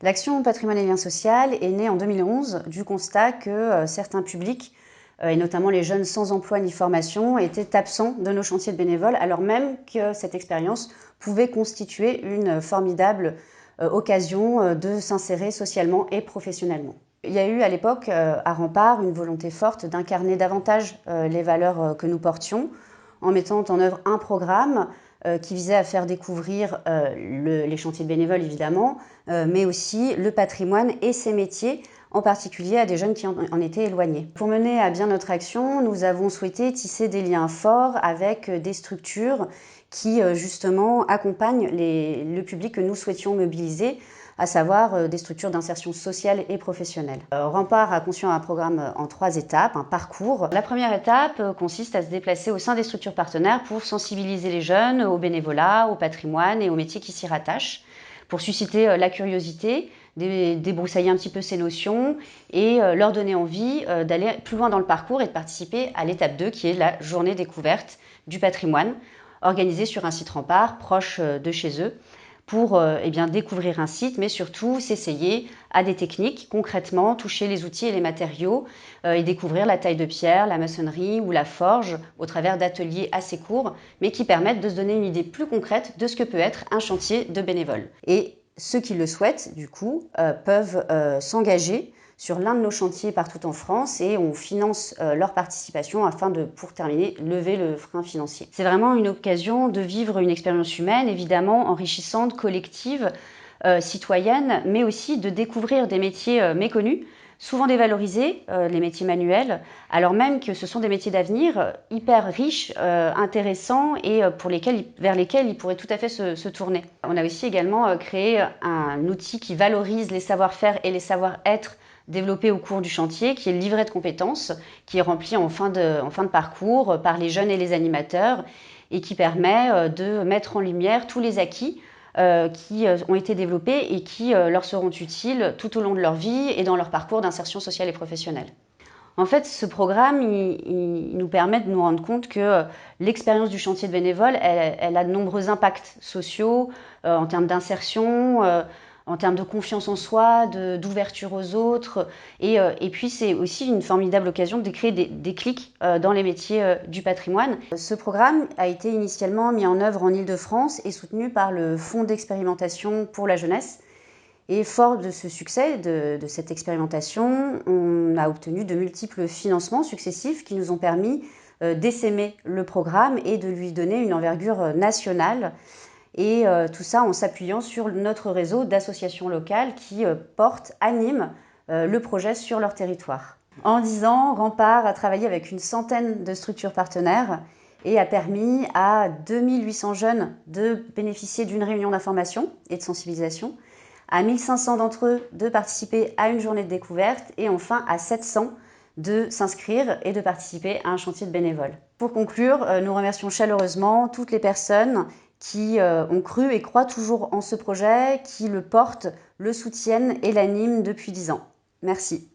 L'action Patrimoine et Lien social est née en 2011 du constat que certains publics, et notamment les jeunes sans emploi ni formation, étaient absents de nos chantiers de bénévoles, alors même que cette expérience pouvait constituer une formidable occasion de s'insérer socialement et professionnellement. Il y a eu à l'époque à Rempart une volonté forte d'incarner davantage les valeurs que nous portions en mettant en œuvre un programme qui visait à faire découvrir les chantiers de bénévoles évidemment, mais aussi le patrimoine et ses métiers, en particulier à des jeunes qui en étaient éloignés. Pour mener à bien notre action, nous avons souhaité tisser des liens forts avec des structures qui justement accompagnent le public que nous souhaitions mobiliser, à savoir des structures d'insertion sociale et professionnelle. Rempart a conçu un programme en 3 étapes, un parcours. La première étape consiste à se déplacer au sein des structures partenaires pour sensibiliser les jeunes au bénévolat, au patrimoine et aux métiers qui s'y rattachent, pour susciter la curiosité, débroussailler un petit peu ces notions et leur donner envie d'aller plus loin dans le parcours et de participer à l'étape 2 qui est la journée découverte du patrimoine, organisée sur un site Rempart proche de chez eux, pour découvrir un site, mais surtout s'essayer à des techniques, concrètement toucher les outils et les matériaux et découvrir la taille de pierre, la maçonnerie ou la forge au travers d'ateliers assez courts, mais qui permettent de se donner une idée plus concrète de ce que peut être un chantier de bénévoles. Et ceux qui le souhaitent, du coup, peuvent s'engager sur l'un de nos chantiers partout en France et on finance leur participation afin de, pour terminer, lever le frein financier. C'est vraiment une occasion de vivre une expérience humaine, évidemment enrichissante, collective, citoyenne, mais aussi de découvrir des métiers méconnus, souvent dévalorisés, les métiers manuels, alors même que ce sont des métiers d'avenir hyper riches, intéressants et vers lesquels ils pourraient tout à fait se tourner. On a aussi également créé un outil qui valorise les savoir-faire et les savoir-être développé au cours du chantier, qui est le livret de compétences, qui est rempli en fin de parcours par les jeunes et les animateurs, et qui permet de mettre en lumière tous les acquis qui ont été développés et qui leur seront utiles tout au long de leur vie et dans leur parcours d'insertion sociale et professionnelle. En fait, ce programme, il nous permet de nous rendre compte que l'expérience du chantier de bénévole, elle a de nombreux impacts sociaux, en termes d'insertion, en termes de confiance en soi, d'ouverture aux autres. Et puis, c'est aussi une formidable occasion de créer des clics dans les métiers du patrimoine. Ce programme a été initialement mis en œuvre en Île-de-France et soutenu par le Fonds d'expérimentation pour la jeunesse. Et fort de ce succès, de cette expérimentation, on a obtenu de multiples financements successifs qui nous ont permis d'essaimer le programme et de lui donner une envergure nationale. Et tout ça en s'appuyant sur notre réseau d'associations locales qui animent le projet sur leur territoire. En 10 ans, Rempart a travaillé avec une centaine de structures partenaires et a permis à 2800 jeunes de bénéficier d'une réunion d'information et de sensibilisation, à 1500 d'entre eux de participer à une journée de découverte et enfin à 700 de s'inscrire et de participer à un chantier de bénévoles. Pour conclure, nous remercions chaleureusement toutes les personnes qui ont cru et croient toujours en ce projet, qui le portent, le soutiennent et l'animent depuis 10 ans. Merci.